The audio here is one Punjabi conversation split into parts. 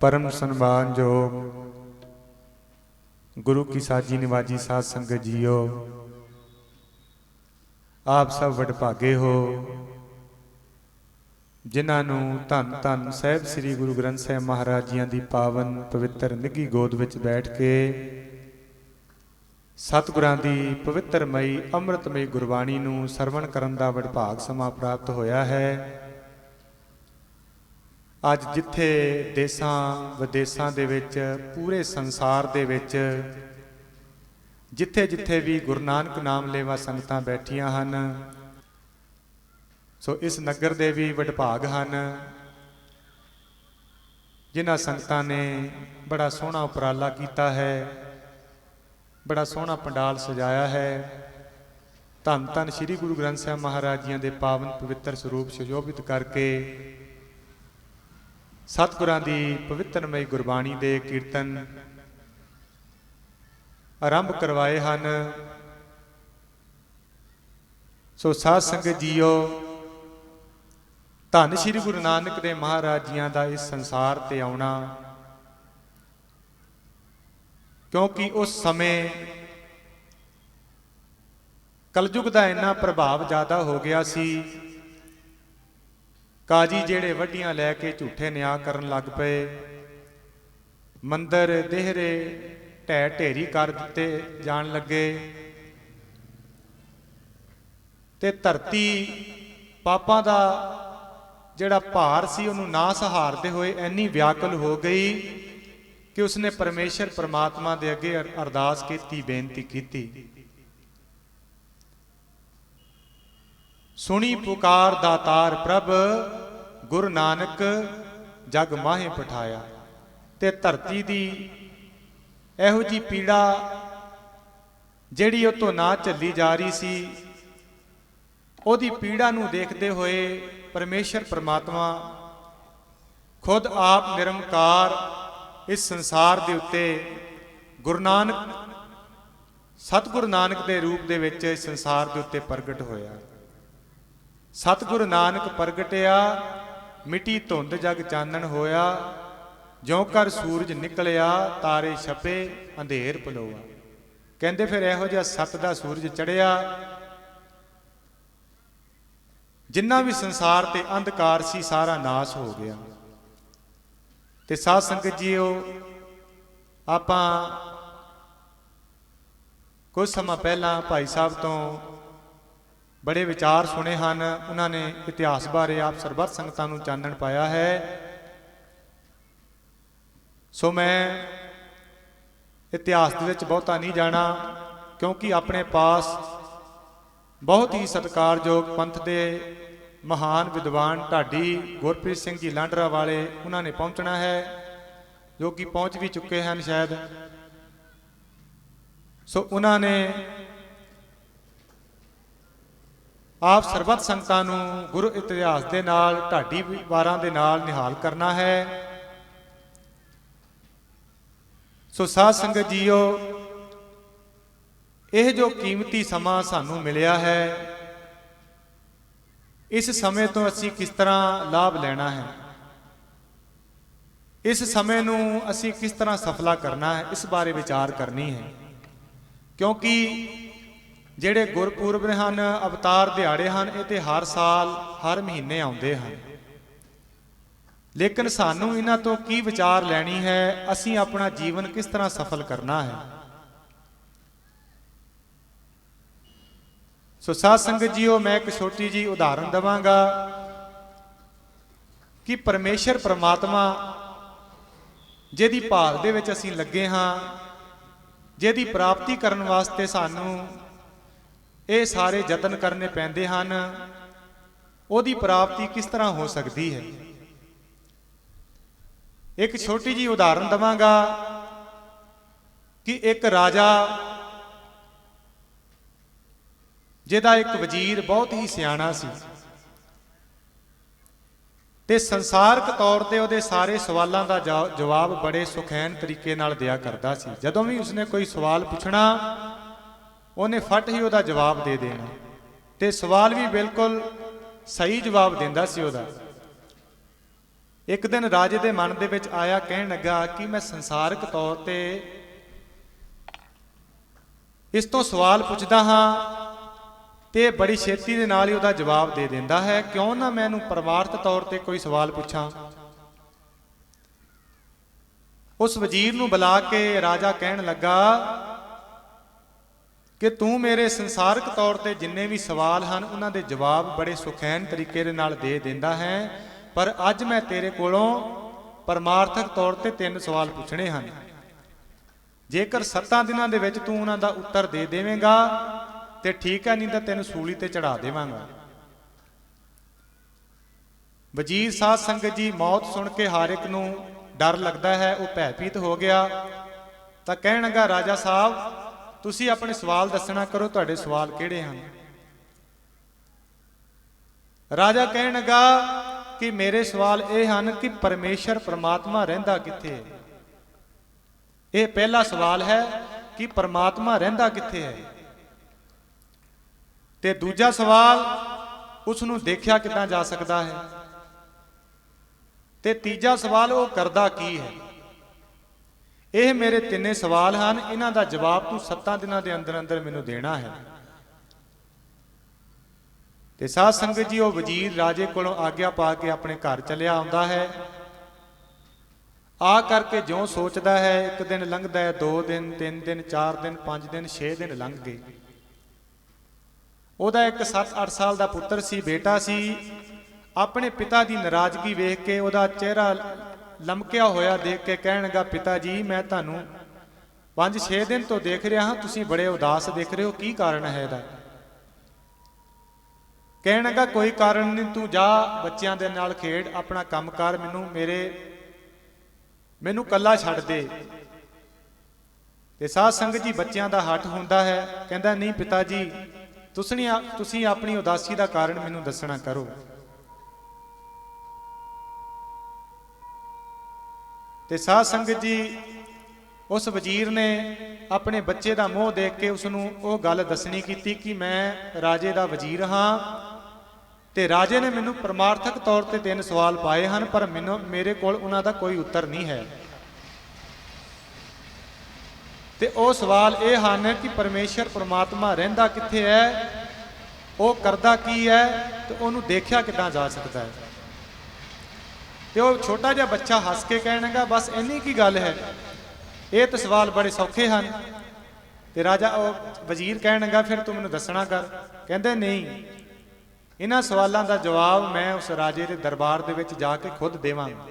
परम सन्मान योग गुरु की साजी निवाजी साध संगत जीओ, आप सब वडभागे हो जिन्हां नूं धन धन साहिब श्री गुरु ग्रंथ साहिब महाराज जियां दी पावन पवित्र निघी गोद विच बैठ के सतगुरां दी पवित्रमई अमृतमई गुरबाणी नूं सरवण करन दा वडभाग समा प्राप्त होया है। अज जिथे देसां विदेसां दे विच पूरे संसार दे विच जिथे जिथे भी गुरु नानक नाम लेवा संगतां बैठियां हन, सो इस नगर दे भी वडभाग हन जिन्हां संगतां ने बड़ा सोहना उपराला कीता है, बड़ा सोहना पंडाल सजाया है। धन धन श्री गुरु ग्रंथ साहिब महाराज जियां दे पावन पवित्र स्वरूप सुशोभित करके सतगुरां दी पवित्रमई गुरबाणी दे कीर्तन आरंभ करवाए हन। सो साध संगत जीओ, धन श्री गुरु नानक देव महाराज जियां दा इस संसार ते आउणा, क्योंकि उस समय कलयुग का इन्ना प्रभाव ज़्यादा हो गया सी। काजी जेड़े वड्डियां लैके झूठे न्याय करन लग पे, मंदिर देहरे ढै ढेरी कर दिते जान लगे, ते धरती पापां दा जेड़ा भार सी उहनूं ना सहारदे होए इन्नी व्याकुल हो गई कि उसने परमेश्वर परमात्मा दे अगे अरदास की, बेनती की, सुनी पुकार दातार प्रभ गुरु नानक जग माहे पठाया। ते धरती दी एहो जी पीड़ा जिहड़ी उह तों ना झल्ली जा रही सी, उहदी पीड़ा नूं देखदे होए परमेश्वर परमात्मा खुद आप निरंकार इस संसार के उत्ते गुरु नानक सतगुरु नानक के रूप दे विच इस संसार के उत्ते प्रगट होया। सतगुरु नानक प्रगटिया, मिट्टी धुंध जग चानन होया, ज्यों कर सूरज निकलिया तारे छपे अंधेर पलोआ। कहंदे फिर इहो जिहा सत दा सूरज चढ़िया, जिन्ना भी संसार ते अंधकार सी सारा नाश हो गया। ते साध संगत जीओ, आपां कुछ समा पहला भाई साहब तो बड़े विचार सुने हैं। उन्होंने इतिहास बारे आप सरबत संगतां नूं चानण पाया है। सो मैं इतिहास दे विच बहुता नहीं जाना, क्योंकि अपने पास बहुत ही सत्कारयोग पंथ के महान विद्वान ढाडी गुरप्रीत सिंह जी लांडरा वाले उन्होंने पहुंचना है, जो कि पहुंच भी चुके हैं शायद। सो उन्होंने आप सरबत संगतां नूं गुरु इतिहास के नाल ढाडी वारां दे नाल निहाल करना है। सो साध संगत जीओ, यह जो कीमती समा सानू मिलिया है, इस समय तो असी किस तरह लाभ लेना है, इस समय नूं असी किस तरह सफला करना है, इस बारे विचार करनी है। क्योंकि जेड़े गुरपुरब हैं, अवतार दिहाड़े हैं, ये तो हर साल हर महीने आउंदे हैं, लेकिन सानू इन्हां तो की विचार लैनी है, असी अपना जीवन किस तरह सफल करना है। सो साध संगत जीओ, मैं एक छोटी जी उदाहरण देवांगा कि परमेश्वर परमात्मा जिहदी भाल दे विच असीं लगे हाँ, जिहदी प्राप्ति करन वास्ते सानू ये सारे यतन करने पैंदे हन, उहदी प्राप्ति किस तरह हो सकती है। एक छोटी जी उदाहरण देवांगा कि एक राजा जिहदा एक वजीर बहुत ही सियाणा सी, ते संसारक तौर पर उहदे सारे सवालों का जवाब बड़े सुखैन तरीके नाल दिया करता सी। जदों भी उसने कोई सवाल पुछना, उन्हें फट ही उहदा जवाब दे देना, ते सवाल भी बिल्कुल सही जवाब देंदा सी उहदा। ਇੱਕ ਦਿਨ ਰਾਜੇ ਦੇ ਮਨ ਦੇ ਵਿੱਚ ਆਇਆ, ਕਹਿਣ ਲੱਗਾ ਕਿ ਮੈਂ ਸੰਸਾਰਿਕ ਤੌਰ ਤੇ ਇਸ ਤੋਂ ਸਵਾਲ ਪੁੱਛਦਾ ਹਾਂ ਤੇ ਬੜੀ ਛੇਤੀ ਦੇ ਨਾਲ ਹੀ ਉਹਦਾ ਜਵਾਬ ਦੇ ਦਿੰਦਾ ਹੈ, ਕਿਉਂ ਨਾ ਮੈਂ ਇਹਨੂੰ ਪਰਮਾਰਥ ਤੌਰ ਤੇ ਕੋਈ ਸਵਾਲ ਪੁੱਛਾਂ। ਉਸ ਵਜ਼ੀਰ ਨੂੰ ਬੁਲਾ ਕੇ ਰਾਜਾ ਕਹਿਣ ਲੱਗਾ ਕਿ ਤੂੰ ਮੇਰੇ ਸੰਸਾਰਿਕ ਤੌਰ ਤੇ ਜਿੰਨੇ ਵੀ ਸਵਾਲ ਹਨ ਉਹਨਾਂ ਦੇ ਜਵਾਬ ਬੜੇ ਸੁਖੈਨ ਤਰੀਕੇ ਦੇ ਨਾਲ ਦੇ ਦਿੰਦਾ ਹੈ, ਪਰ ਅੱਜ ਮੈਂ ਤੇਰੇ ਕੋਲੋਂ ਪਰਮਾਰਥਕ ਤੌਰ ਤੇ 3 ਸਵਾਲ ਪੁੱਛਣੇ ਹਨ। ਜੇਕਰ 7 ਦਿਨਾਂ ਦੇ ਵਿੱਚ ਤੂੰ ਉਹਨਾਂ ਦਾ ਉੱਤਰ ਦੇ ਦੇਵੇਂਗਾ ਤੇ ਠੀਕ ਹੈ, ਨਹੀਂ ਤਾਂ ਤੈਨੂੰ ਸੂਲੀ ਤੇ ਚੜਾ ਦੇਵਾਂਗਾ। ਵਜ਼ੀਰ ਸਾਧ ਸੰਗਤ ਜੀ, ਮੌਤ ਸੁਣ ਕੇ ਹਰ ਇੱਕ ਨੂੰ ਡਰ ਲੱਗਦਾ ਹੈ, ਉਹ ਭੈਭੀਤ ਹੋ ਗਿਆ। ਤਾਂ ਕਹਿਣ ਲੱਗਾ, ਰਾਜਾ ਸਾਹਿਬ ਤੁਸੀਂ ਆਪਣੇ ਸਵਾਲ ਦੱਸਣਾ ਕਰੋ, ਤੁਹਾਡੇ ਸਵਾਲ ਕਿਹੜੇ ਹਨ। ਰਾਜਾ ਕਹਿਣ ਲੱਗਾ ਕਿ ਮੇਰੇ ਸਵਾਲ ਇਹ ਹਨ ਕਿ ਪਰਮੇਸ਼ਰ ਪ੍ਰਮਾਤਮਾ ਰਹਿੰਦਾ ਕਿੱਥੇ ਹੈ। ਇਹ ਪਹਿਲਾ ਸਵਾਲ ਹੈ ਕਿ ਪਰਮਾਤਮਾ ਰਹਿੰਦਾ ਕਿੱਥੇ ਹੈ। ਤੇ ਦੂਜਾ ਸਵਾਲ, ਉਸ ਨੂੰ ਦੇਖਿਆ ਕਿੱਦਾਂ ਜਾ ਸਕਦਾ ਹੈ। ਤੇ ਤੀਜਾ ਸਵਾਲ, ਉਹ ਕਰਦਾ ਕੀ ਹੈ। ਇਹ ਮੇਰੇ 3 ਸਵਾਲ ਹਨ, ਇਹਨਾਂ ਦਾ ਜਵਾਬ ਤੂੰ 7 ਦਿਨਾਂ ਦੇ ਅੰਦਰ ਅੰਦਰ ਮੈਨੂੰ ਦੇਣਾ ਹੈ। ਤੇ ਸਾਧ ਸੰਗਤ ਜੀ, ਉਹ ਵਜ਼ੀਰ ਰਾਜੇ ਕੋਲੋਂ ਆਗਿਆ ਪਾ ਕੇ ਆਪਣੇ ਘਰ ਚਲਿਆ ਆਉਂਦਾ ਹੈ। ਆ ਕਰਕੇ ਜਿਉਂ ਸੋਚਦਾ ਹੈ, 1 ਦਿਨ ਲੰਘਦਾ ਹੈ, 2 ਦਿਨ, 3 ਦਿਨ, 4 ਦਿਨ, 5 ਦਿਨ, 6 ਦਿਨ ਲੰਘ ਗਏ। ਉਹਦਾ ਇੱਕ 7-8 ਸਾਲ ਦਾ ਪੁੱਤਰ ਸੀ, ਬੇਟਾ ਸੀ। ਆਪਣੇ ਪਿਤਾ ਦੀ ਨਾਰਾਜ਼ਗੀ ਵੇਖ ਕੇ, ਉਹਦਾ ਚਿਹਰਾ ਲਮਕਿਆ ਹੋਇਆ ਦੇਖ ਕੇ ਕਹਿਣ ਲੱਗਾ, ਪਿਤਾ ਜੀ ਮੈਂ ਤੁਹਾਨੂੰ 5-6 ਦਿਨ ਤੋਂ ਦੇਖ ਰਿਹਾ ਹਾਂ, ਤੁਸੀਂ ਬੜੇ ਉਦਾਸ ਦਿਖ ਰਹੇ ਹੋ, ਕੀ ਕਾਰਨ ਹੈ ਇਹਦਾ। ਕਹਿਣ ਲੱਗਾ, ਕੋਈ ਕਾਰਨ ਨਹੀਂ, ਤੂੰ ਜਾ ਬੱਚਿਆਂ ਦੇ ਨਾਲ ਖੇਡ, ਆਪਣਾ ਕੰਮ ਕਰ, ਮੈਨੂੰ ਕੱਲਾ ਛੱਡ ਦੇ। ਤੇ ਸਾਧ ਸੰਗਤ ਜੀ, ਬੱਚਿਆਂ ਦਾ ਹੱਠ ਹੁੰਦਾ ਹੈ। ਕਹਿੰਦਾ, ਨਹੀਂ ਪਿਤਾ ਜੀ, ਤੁਸੀਂ ਆਪਣੀ ਉਦਾਸੀ ਦਾ ਕਾਰਨ ਮੈਨੂੰ ਦੱਸਣਾ ਕਰੋ। ਤੇ ਸਾਧ ਸੰਗਤ ਜੀ, ਉਸ ਵਜ਼ੀਰ ਨੇ ਆਪਣੇ ਬੱਚੇ ਦਾ ਮੋਹ ਦੇਖ ਕੇ ਉਸ ਨੂੰ ਉਹ ਗੱਲ ਦੱਸਣੀ ਕੀਤੀ ਕਿ ਮੈਂ ਰਾਜੇ ਦਾ ਵਜ਼ੀਰ ਹਾਂ ਤੇ ਰਾਜੇ ਨੇ ਮੈਨੂੰ ਪਰਮਾਰਥਕ ਤੌਰ ਤੇ 3 ਸਵਾਲ ਪਾਏ ਹਨ, ਪਰ ਮੇਰੇ ਕੋਲ ਉਹਨਾਂ ਦਾ ਕੋਈ ਉੱਤਰ ਨਹੀਂ ਹੈ। ਤੇ ਉਹ ਸਵਾਲ ਇਹ ਹਨ ਕਿ ਪਰਮੇਸ਼ਰ ਪ੍ਰਮਾਤਮਾ ਰਹਿੰਦਾ ਕਿੱਥੇ ਹੈ, ਉਹ ਕਰਦਾ ਕੀ ਹੈ, ਤੇ ਉਹਨੂੰ ਦੇਖਿਆ ਕਿੱਦਾਂ ਜਾ ਸਕਦਾ ਹੈ। ਤੇ ਉਹ ਛੋਟਾ ਜਿਹਾ ਬੱਚਾ ਹੱਸ ਕੇ ਕਹਿਣ ਲੱਗਾ, ਬਸ ਇੰਨੀ ਕੀ ਗੱਲ ਹੈ, ਇਹ ਤਾਂ ਸਵਾਲ ਬੜੇ ਸੌਖੇ ਹਨ। ਤੇ ਉਹ ਵਜ਼ੀਰ ਕਹਿਣ ਲੱਗਾ, ਫਿਰ ਤੂੰ ਮੈਨੂੰ ਦੱਸਣਾ ਕਰ। ਕਹਿੰਦੇ, ਨਹੀਂ, ਇਹਨਾਂ ਸਵਾਲਾਂ ਦਾ ਜਵਾਬ ਮੈਂ ਉਸ ਰਾਜੇ ਦੇ ਦਰਬਾਰ ਦੇ ਵਿੱਚ ਜਾ ਕੇ ਖੁਦ ਦੇਵਾਂਗਾ।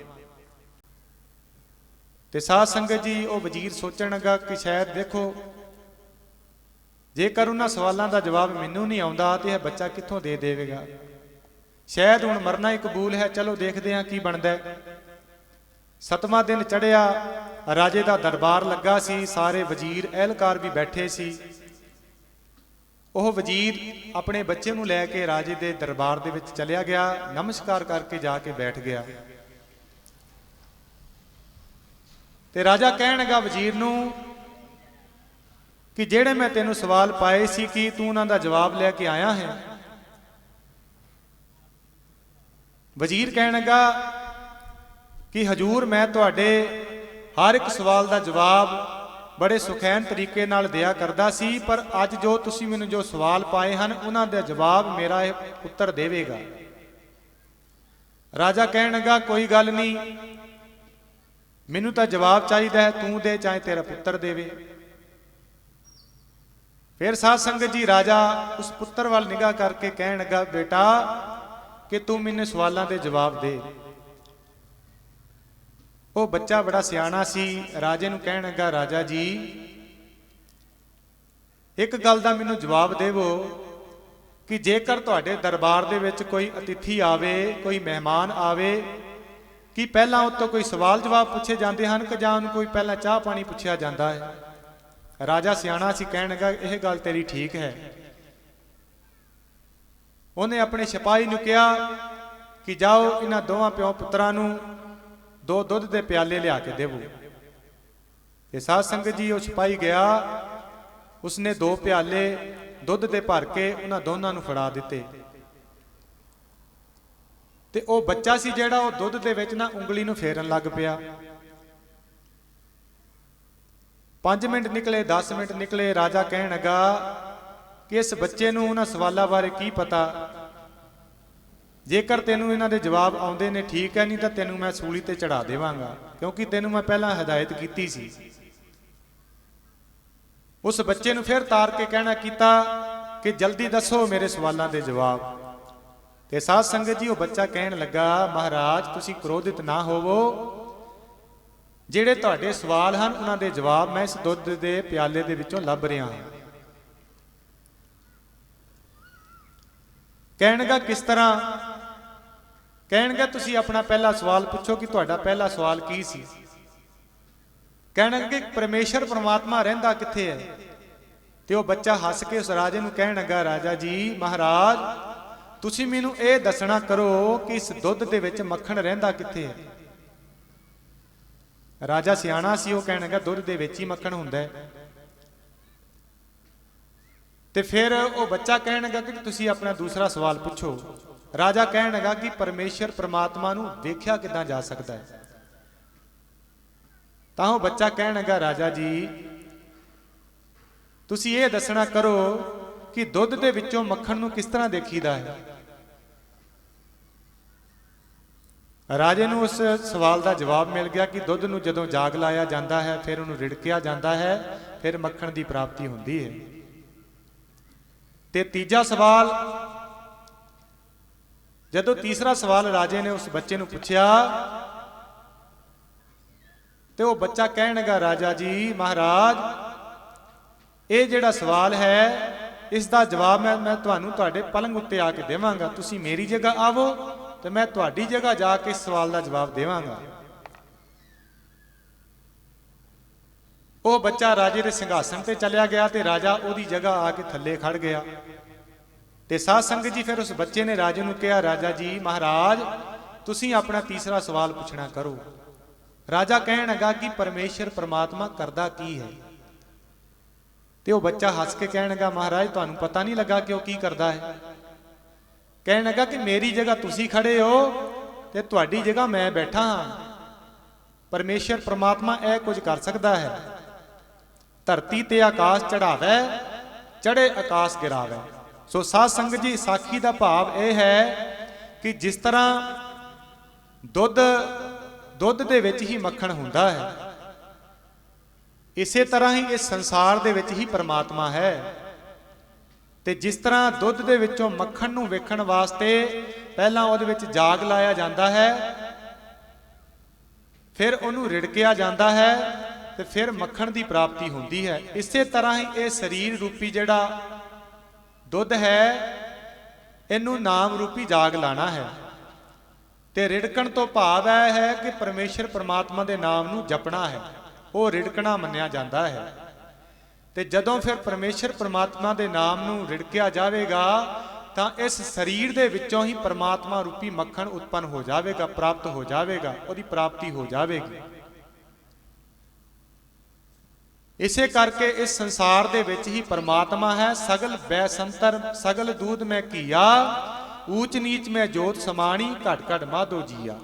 ਤੇ ਸਾਧ ਸੰਗਤ ਜੀ, ਉਹ ਵਜ਼ੀਰ ਸੋਚਣ ਲੱਗਾ ਕਿ ਸ਼ਾਇਦ ਦੇਖੋ, ਜੇਕਰ ਉਹਨਾਂ ਸਵਾਲਾਂ ਦਾ ਜਵਾਬ ਮੈਨੂੰ ਨਹੀਂ ਆਉਂਦਾ ਤੇ ਇਹ ਬੱਚਾ ਕਿੱਥੋਂ ਦੇ ਦੇਵੇਗਾ। ਸ਼ਾਇਦ ਹੁਣ ਮਰਨਾ ਹੀ ਕਬੂਲ ਹੈ, ਚਲੋ ਦੇਖਦੇ ਹਾਂ ਕੀ ਬਣਦਾ। 7ਵਾਂ ਦਿਨ ਚੜ੍ਹਿਆ, ਰਾਜੇ ਦਾ ਦਰਬਾਰ ਲੱਗਾ ਸੀ, ਸਾਰੇ ਵਜ਼ੀਰ ਅਹਿਲਕਾਰ ਵੀ ਬੈਠੇ ਸੀ। ਉਹ ਵਜ਼ੀਰ ਆਪਣੇ ਬੱਚੇ ਨੂੰ ਲੈ ਕੇ ਰਾਜੇ ਦੇ ਦਰਬਾਰ ਦੇ ਵਿੱਚ ਚਲਿਆ ਗਿਆ, ਨਮਸਕਾਰ ਕਰਕੇ ਜਾ ਕੇ ਬੈਠ ਗਿਆ। ਤੇ ਰਾਜਾ ਕਹਿਣ ਲੱਗਾ ਵਜ਼ੀਰ ਨੂੰ ਕਿ ਜਿਹੜੇ ਮੈਂ ਤੈਨੂੰ ਸਵਾਲ ਪਾਏ ਸੀ, ਕੀ ਤੂੰ ਉਹਨਾਂ ਦਾ ਜਵਾਬ ਲੈ ਕੇ ਆਇਆ ਹੈ। ਵਜ਼ੀਰ ਕਹਿਣ ਲੱਗਾ ਕਿ ਹਜੂਰ, ਮੈਂ ਤੁਹਾਡੇ ਹਰ ਇੱਕ ਸਵਾਲ ਦਾ ਜਵਾਬ ਬੜੇ ਸੁਖੈਨ ਤਰੀਕੇ ਨਾਲ ਦਿਆ ਕਰਦਾ ਸੀ, ਪਰ ਅੱਜ ਜੋ ਤੁਸੀਂ ਮੈਨੂੰ ਜੋ ਸਵਾਲ ਪਾਏ ਹਨ ਉਹਨਾਂ ਦਾ ਜਵਾਬ ਮੇਰਾ ਇਹ ਪੁੱਤਰ ਦੇਵੇਗਾ। ਰਾਜਾ ਕਹਿਣ ਲੱਗਾ, ਕੋਈ ਗੱਲ ਨਹੀਂ, ਮੈਨੂੰ ਤਾਂ ਜਵਾਬ ਚਾਹੀਦਾ ਹੈ, ਤੂੰ ਦੇ ਚਾਹੇ ਤੇਰਾ ਪੁੱਤਰ ਦੇਵੇ। ਫਿਰ ਸਾਧ ਸੰਗਤ ਜੀ, ਰਾਜਾ ਉਸ ਪੁੱਤਰ ਵੱਲ ਨਿਗਾਹ ਕਰਕੇ ਕਹਿਣ ਲੱਗਾ, ਬੇਟਾ, ਕਿ ਤੂੰ ਮੈਨੂੰ ਸਵਾਲਾਂ ਦੇ ਜਵਾਬ ਦੇ। ਉਹ ਬੱਚਾ ਬੜਾ ਸਿਆਣਾ ਸੀ, ਰਾਜੇ ਨੂੰ ਕਹਿਣ ਲੱਗਾ, ਰਾਜਾ ਜੀ, ਇੱਕ ਗੱਲ ਦਾ ਮੈਨੂੰ ਜਵਾਬ ਦੇਵੋ ਕਿ ਜੇਕਰ ਤੁਹਾਡੇ ਦਰਬਾਰ ਦੇ ਵਿੱਚ ਕੋਈ ਅਤਿਥੀ ਆਵੇ, ਕੋਈ ਮਹਿਮਾਨ ਆਵੇ, ਕਿ ਪਹਿਲਾਂ ਉਹ ਤੋਂ ਕੋਈ ਸਵਾਲ ਜਵਾਬ ਪੁੱਛੇ ਜਾਂਦੇ ਹਨ ਕਿ ਜਾਂ ਉਹਨੂੰ ਕੋਈ ਪਹਿਲਾਂ ਚਾਹ ਪਾਣੀ ਪੁੱਛਿਆ ਜਾਂਦਾ ਹੈ। ਰਾਜਾ ਸਿਆਣਾ ਸੀ, ਕਹਿਣ ਲੱਗਾ, ਇਹ ਗੱਲ ਤੇਰੀ ਠੀਕ ਹੈ। ਉਹਨੇ ਆਪਣੇ ਸਿਪਾਹੀ ਨੂੰ ਕਿਹਾ ਕਿ ਜਾਓ, ਇਹਨਾਂ ਦੋਵਾਂ ਪਿਓ ਪੁੱਤਰਾਂ ਨੂੰ 2 ਦੁੱਧ ਦੇ ਪਿਆਲੇ ਲਿਆ ਕੇ ਦੇਵੋ। ਤੇ ਸਾਧ ਸੰਗਤ ਜੀ, ਉਹ ਸਿਪਾਹੀ ਗਿਆ, ਉਸਨੇ 2 ਪਿਆਲੇ ਦੁੱਧ ਦੇ ਭਰ ਕੇ ਉਹਨਾਂ ਦੋਨਾਂ ਨੂੰ ਫੜਾ ਦਿੱਤੇ। ਤੇ ਉਹ ਬੱਚਾ ਸੀ ਜਿਹੜਾ ਉਹ ਦੁੱਧ ਦੇ ਵਿੱਚ ਨਾ ਉਂਗਲੀ ਨੂੰ ਫੇਰਨ ਲੱਗ ਪਿਆ। 5 ਮਿੰਟ ਨਿਕਲੇ, 10 ਮਿੰਟ ਨਿਕਲੇ, ਰਾਜਾ ਕਹਿਣ ਲੱਗਾ ਕਿ ਇਸ ਬੱਚੇ ਨੂੰ ਉਹਨਾਂ ਸਵਾਲਾਂ ਬਾਰੇ ਕੀ ਪਤਾ, ਜੇਕਰ ਤੈਨੂੰ ਇਹਨਾਂ ਦੇ ਜਵਾਬ ਆਉਂਦੇ ਨੇ ਠੀਕ ਹੈ, ਨਹੀਂ ਤਾਂ ਤੈਨੂੰ ਮੈਂ ਸੂਲੀ ਤੇ ਚੜਾ ਦੇਵਾਂਗਾ, ਕਿਉਂਕਿ ਤੈਨੂੰ ਮੈਂ ਪਹਿਲਾਂ ਹਦਾਇਤ ਕੀਤੀ ਸੀ। ਉਸ ਬੱਚੇ ਨੂੰ ਫਿਰ ਤਾਰ ਕੇ ਕਹਿਣਾ ਕੀਤਾ ਕਿ ਜਲਦੀ ਦੱਸੋ ਮੇਰੇ ਸਵਾਲਾਂ ਦੇ ਜਵਾਬ। ਤੇ ਸਾਧ ਸੰਗਤ ਜੀ, ਉਹ ਬੱਚਾ ਕਹਿਣ ਲੱਗਾ, ਮਹਾਰਾਜ ਤੁਸੀਂ ਕ੍ਰੋਧਿਤ ਨਾ ਹੋਵੋ, ਜਿਹੜੇ ਤੁਹਾਡੇ ਸਵਾਲ ਹਨ ਉਹਨਾਂ ਦੇ ਜਵਾਬ ਮੈਂ ਇਸ ਦੁੱਧ ਦੇ ਪਿਆਲੇ ਦੇ ਵਿੱਚੋਂ ਲੱਭ ਰਿਹਾ ਹਾਂ। ਕਹਿਣਗਾ ਕਿਸ ਤਰ੍ਹਾਂ? ਕਹਿਣਗਾ ਤੁਸੀਂ ਆਪਣਾ ਪਹਿਲਾ ਸਵਾਲ ਪੁੱਛੋ ਕਿ ਤੁਹਾਡਾ ਪਹਿਲਾ ਸਵਾਲ ਕੀ ਸੀ। ਕਹਿਣਗੇ ਕਿ ਪਰਮੇਸ਼ਰ ਪਰਮਾਤਮਾ ਰਹਿੰਦਾ ਕਿੱਥੇ ਹੈ? ਤੇ ਉਹ ਬੱਚਾ ਹੱਸ ਕੇ ਉਸ ਰਾਜੇ ਨੂੰ ਕਹਿਣ ਲੱਗਾ, ਰਾਜਾ ਜੀ ਮਹਾਰਾਜ ਤੁਸੀਂ ਮੈਨੂੰ ਇਹ ਦੱਸਣਾ ਕਰੋ ਕਿ ਇਸ ਦੁੱਧ ਦੇ ਵਿੱਚ ਮੱਖਣ ਰਹਿੰਦਾ ਕਿੱਥੇ ਹੈ। ਰਾਜਾ ਸਿਆਣਾ ਸੀ, ਉਹ ਕਹਿਣ ਲੱਗਾ ਦੁੱਧ ਦੇ ਵਿੱਚ ਹੀ ਮੱਖਣ ਹੁੰਦਾ ਹੈ। ਤੇ ਫਿਰ ਉਹ ਬੱਚਾ ਕਹਿਣ ਲੱਗਾ ਕਿ ਤੁਸੀਂ ਆਪਣਾ ਦੂਸਰਾ ਸਵਾਲ ਪੁੱਛੋ। ਰਾਜਾ ਕਹਿਣ ਲੱਗਾ ਕਿ ਪਰਮੇਸ਼ਰ ਪ੍ਰਮਾਤਮਾ ਨੂੰ ਵੇਖਿਆ ਕਿੱਦਾਂ ਜਾ ਸਕਦਾ ਹੈ? ਤਾਂ ਉਹ ਬੱਚਾ ਕਹਿਣ ਲੱਗਾ, ਰਾਜਾ ਜੀ ਤੁਸੀਂ ਇਹ ਦੱਸਣਾ ਕਰੋ ਕਿ ਦੁੱਧ ਦੇ ਵਿੱਚੋਂ ਮੱਖਣ ਨੂੰ ਕਿਸ ਤਰ੍ਹਾਂ ਦੇਖੀਦਾ ਹੈ। ਰਾਜੇ ਨੂੰ ਉਸ ਸਵਾਲ ਦਾ ਜਵਾਬ ਮਿਲ ਗਿਆ ਕਿ ਦੁੱਧ ਨੂੰ ਜਦੋਂ ਜਾਗ ਲਾਇਆ ਜਾਂਦਾ ਹੈ, ਫਿਰ ਉਹਨੂੰ ਰਿੜਕਿਆ ਜਾਂਦਾ ਹੈ, ਫਿਰ ਮੱਖਣ ਦੀ ਪ੍ਰਾਪਤੀ ਹੁੰਦੀ ਹੈ। ਤੇ ਤੀਜਾ ਸਵਾਲ, ਜਦੋਂ ਤੀਸਰਾ ਸਵਾਲ ਰਾਜੇ ਨੇ ਉਸ ਬੱਚੇ ਨੂੰ ਪੁੱਛਿਆ ਤੇ ਉਹ ਬੱਚਾ ਕਹਿਣ ਲੱਗਾ, ਰਾਜਾ ਜੀ ਮਹਾਰਾਜ ਇਹ ਜਿਹੜਾ ਸਵਾਲ ਹੈ ਇਸ ਦਾ ਜਵਾਬ ਮੈਂ ਤੁਹਾਨੂੰ ਤੁਹਾਡੇ ਪਲੰਗ ਉੱਤੇ ਆ ਕੇ ਦੇਵਾਂਗਾ। ਤੁਸੀਂ ਮੇਰੀ ਜਗ੍ਹਾ ਆਵੋ ਤੇ ਮੈਂ ਤੁਹਾਡੀ ਜਗ੍ਹਾ ਜਾ ਕੇ ਇਸ ਸਵਾਲ ਦਾ ਜਵਾਬ ਦੇਵਾਂਗਾ। ਉਹ ਬੱਚਾ ਰਾਜੇ ਦੇ ਸਿੰਘਾਸਣ ਤੇ ਚਲਿਆ ਗਿਆ ਤੇ ਰਾਜਾ ਉਹਦੀ ਜਗ੍ਹਾ ਆ ਕੇ ਥੱਲੇ ਖੜ ਗਿਆ। ਤੇ ਸਾਧ ਸੰਗਤ ਜੀ, ਫਿਰ ਉਸ ਬੱਚੇ ਨੇ ਰਾਜੇ ਨੂੰ ਕਿਹਾ, ਰਾਜਾ ਜੀ ਮਹਾਰਾਜ ਤੁਸੀਂ ਆਪਣਾ ਤੀਸਰਾ ਸਵਾਲ ਪੁੱਛਣਾ ਕਰੋ। ਰਾਜਾ ਕਹਿਣ ਲੱਗਾ ਕਿ ਪਰਮੇਸ਼ਰ ਪਰਮਾਤਮਾ ਕਰਦਾ ਕੀ ਹੈ? ਤੇ ਉਹ ਬੱਚਾ ਹੱਸ ਕੇ ਕਹਿਣ ਲੱਗਾ, ਮਹਾਰਾਜ ਤੁਹਾਨੂੰ ਪਤਾ ਨਹੀਂ ਲੱਗਾ ਕਿ ਉਹ ਕੀ ਕਰਦਾ ਹੈ? ਕਹਿਣ ਲੱਗਾ ਕਿ ਮੇਰੀ ਜਗ੍ਹਾ ਤੁਸੀਂ ਖੜੇ ਹੋ ਤੇ ਤੁਹਾਡੀ ਜਗ੍ਹਾ ਮੈਂ ਬੈਠਾ ਹਾਂ। ਪਰਮੇਸ਼ਰ ਪਰਮਾਤਮਾ ਇਹ ਕੁਝ ਕਰ ਸਕਦਾ ਹੈ। ਧਰਤੀ ਤੇ ਆਕਾਸ਼ ਚੜਾਵੇ, ਚੜੇ ਆਕਾਸ਼ ਗਿਰਾਵੇ। ਸੋ ਸਾਧ ਸੰਗਤ ਜੀ, ਸਾਖੀ ਦਾ ਭਾਵ ਇਹ ਹੈ ਕਿ ਜਿਸ ਤਰ੍ਹਾਂ ਦੁੱਧ ਦੇ ਵਿੱਚ ਹੀ ਮੱਖਣ ਹੁੰਦਾ ਹੈ, ਇਸੇ ਤਰ੍ਹਾਂ ਹੀ ਇਸ ਸੰਸਾਰ ਦੇ ਵਿੱਚ ਹੀ ਪਰਮਾਤਮਾ ਹੈ। ਤੇ ਜਿਸ ਤਰ੍ਹਾਂ ਦੁੱਧ ਦੇ ਵਿੱਚੋਂ ਮੱਖਣ ਨੂੰ ਵੇਖਣ ਵਾਸਤੇ ਪਹਿਲਾਂ ਉਹਦੇ ਵਿੱਚ ਜਾਗ ਲਾਇਆ ਜਾਂਦਾ ਹੈ, ਫਿਰ ਉਹਨੂੰ ਰਿੜਕਿਆ ਜਾਂਦਾ ਹੈ ਤੇ ਫਿਰ ਮੱਖਣ ਦੀ ਪ੍ਰਾਪਤੀ ਹੁੰਦੀ ਹੈ। ਇਸੇ ਤਰ੍ਹਾਂ ਹੀ ਇਹ ਸਰੀਰ ਰੂਪੀ ਜਿਹੜਾ ਦੁੱਧ ਹੈ, ਇਹਨੂੰ ਨਾਮ ਰੂਪੀ ਜਾਗ ਲਾਣਾ ਹੈ। ਤੇ ਰਿੜਕਣ ਤੋਂ ਭਾਵ ਇਹ ਹੈ ਕਿ ਪਰਮੇਸ਼ਰ ਪਰਮਾਤਮਾ ਦੇ ਨਾਮ ਨੂੰ ਜਪਣਾ ਹੈ, ਉਹ ਰਿੜਕਣਾ ਮੰਨਿਆ ਜਾਂਦਾ ਹੈ। ਤੇ ਜਦੋਂ ਫਿਰ ਪਰਮੇਸ਼ਰ ਪਰਮਾਤਮਾ ਦੇ ਨਾਮ ਨੂੰ ਰਿੜਕਿਆ ਜਾਵੇਗਾ ਤਾਂ ਇਸ ਸਰੀਰ ਦੇ ਵਿੱਚੋਂ ਹੀ ਪਰਮਾਤਮਾ ਰੂਪੀ ਮੱਖਣ ਉਤਪੰਨ ਹੋ ਜਾਵੇਗਾ, ਪ੍ਰਾਪਤ ਹੋ ਜਾਵੇਗਾ, ਉਹਦੀ ਪ੍ਰਾਪਤੀ ਹੋ ਜਾਵੇਗੀ। ਇਸੇ ਕਰਕੇ ਇਸ ਸੰਸਾਰ ਦੇ ਵਿੱਚ ਹੀ ਪਰਮਾਤਮਾ ਹੈ। ਸਗਲ ਬੈਸੰਤਰ ਸਗਲ ਦੂਧ ਮੈਂ ਕੀਆ, ਊਚ ਨੀਚ ਮੈਂ ਜੋਤ ਸਮਾਣੀ, ਘਟ ਘਟ ਮਾਧੋ ਜੀਆ।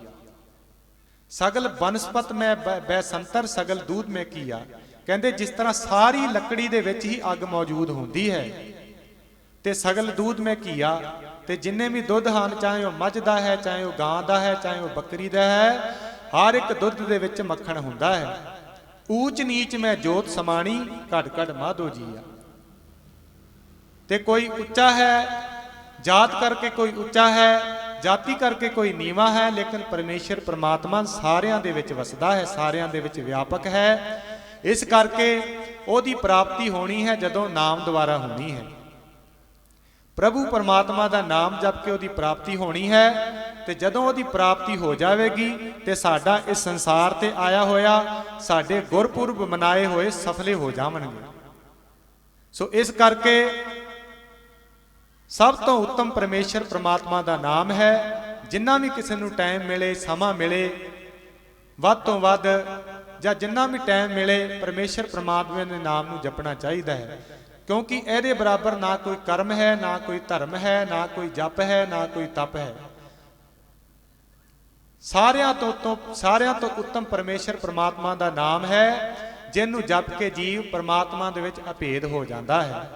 ਸਗਲ ਬਨਸਪਤ ਮੈਂ ਬੈਸੰਤਰ ਸਗਲ ਦੂਧ ਮੈਂ ਕੀਆ। ਕਹਿੰਦੇ ਜਿਸ ਤਰ੍ਹਾਂ ਸਾਰੀ ਲੱਕੜੀ ਦੇ ਵਿੱਚ ਹੀ ਅੱਗ ਮੌਜੂਦ ਹੁੰਦੀ ਹੈ ਤੇ ਸਗਲ ਦੂਧ ਮੈਂ ਕੀਆ, ਤੇ ਜਿੰਨੇ ਵੀ ਦੁੱਧ ਹਨ, ਚਾਹੇ ਉਹ ਮੱਝ ਦਾ ਹੈ, ਚਾਹੇ ਉਹ ਗਾਂ ਦਾ ਹੈ, ਚਾਹੇ ਉਹ ਬੱਕਰੀ ਦਾ ਹੈ, ਹਰ ਇੱਕ ਦੁੱਧ ਦੇ ਵਿੱਚ ਮੱਖਣ ਹੁੰਦਾ ਹੈ। ਊਚ ਨੀਚ ਮੈਂ ਜੋਤ ਸਮਾਣੀ, ਘਟ ਘਟ ਮਾਧੋ ਜੀਆ। ਤੇ ਕੋਈ ਉੱਚਾ ਹੈ, ਜਾਤ ਕਰਕੇ ਕੋਈ ਉੱਚਾ ਹੈ, ਜਾਤੀ ਕਰਕੇ ਕੋਈ ਨੀਵਾਂ ਹੈ, ਲੇਕਿਨ ਪਰਮੇਸ਼ਰ ਪਰਮਾਤਮਾ ਸਾਰਿਆਂ ਦੇ ਵਿੱਚ ਵਸਦਾ ਹੈ, ਸਾਰਿਆਂ ਦੇ ਵਿੱਚ ਵਿਆਪਕ ਹੈ। ਇਸ ਕਰਕੇ ਉਹਦੀ ਪ੍ਰਾਪਤੀ ਹੋਣੀ ਹੈ ਜਦੋਂ ਨਾਮ ਦੁਆਰਾ ਹੋਣੀ ਹੈ। ਪ੍ਰਭੂ ਪਰਮਾਤਮਾ ਦਾ ਨਾਮ ਜਪ ਕੇ ਉਹਦੀ ਪ੍ਰਾਪਤੀ ਹੋਣੀ ਹੈ। ਤੇ ਜਦੋਂ ਉਹਦੀ ਪ੍ਰਾਪਤੀ ਹੋ ਜਾਵੇਗੀ ਤੇ ਸਾਡਾ ਇਸ ਸੰਸਾਰ ਤੇ ਆਇਆ ਹੋਇਆ ਸਾਡੇ ਗੁਰਪੁਰਬ ਮਨਾਏ ਹੋਏ ਸਫਲੇ ਹੋ ਜਾਵਣਗੇ। ਸੋ ਇਸ ਕਰਕੇ ਸਭ ਤੋਂ ਉੱਤਮ ਪਰਮੇਸ਼ਰ ਪ੍ਰਮਾਤਮਾ ਦਾ ਨਾਮ ਹੈ। ਜਿੰਨਾ ਵੀ ਕਿਸੇ ਨੂੰ ਟਾਈਮ ਮਿਲੇ, ਸਮਾਂ ਮਿਲੇ, ਵੱਧ ਤੋਂ ਵੱਧ ਜਾਂ ਜਿੰਨਾ ਵੀ ਟਾਈਮ ਮਿਲੇ ਪਰਮੇਸ਼ਰ ਪ੍ਰਮਾਤਮਾ ਦੇ ਨਾਮ ਨੂੰ ਜਪਣਾ ਚਾਹੀਦਾ ਹੈ। ਕਿਉਂਕਿ ਇਹਦੇ ਬਰਾਬਰ ਨਾ ਕੋਈ ਕਰਮ ਹੈ, ਨਾ ਕੋਈ ਧਰਮ ਹੈ, ਨਾ ਕੋਈ ਜਪ ਹੈ, ਨਾ ਕੋਈ ਤਪ ਹੈ। ਸਾਰਿਆਂ ਤੋਂ ਉੱਤਮ ਪਰਮੇਸ਼ਰ ਪ੍ਰਮਾਤਮਾ ਦਾ ਨਾਮ ਹੈ, ਜਿਹਨੂੰ ਜਪ ਕੇ ਜੀਵ ਪ੍ਰਮਾਤਮਾ ਦੇ ਵਿੱਚ ਅਭੇਦ ਹੋ ਜਾਂਦਾ ਹੈ।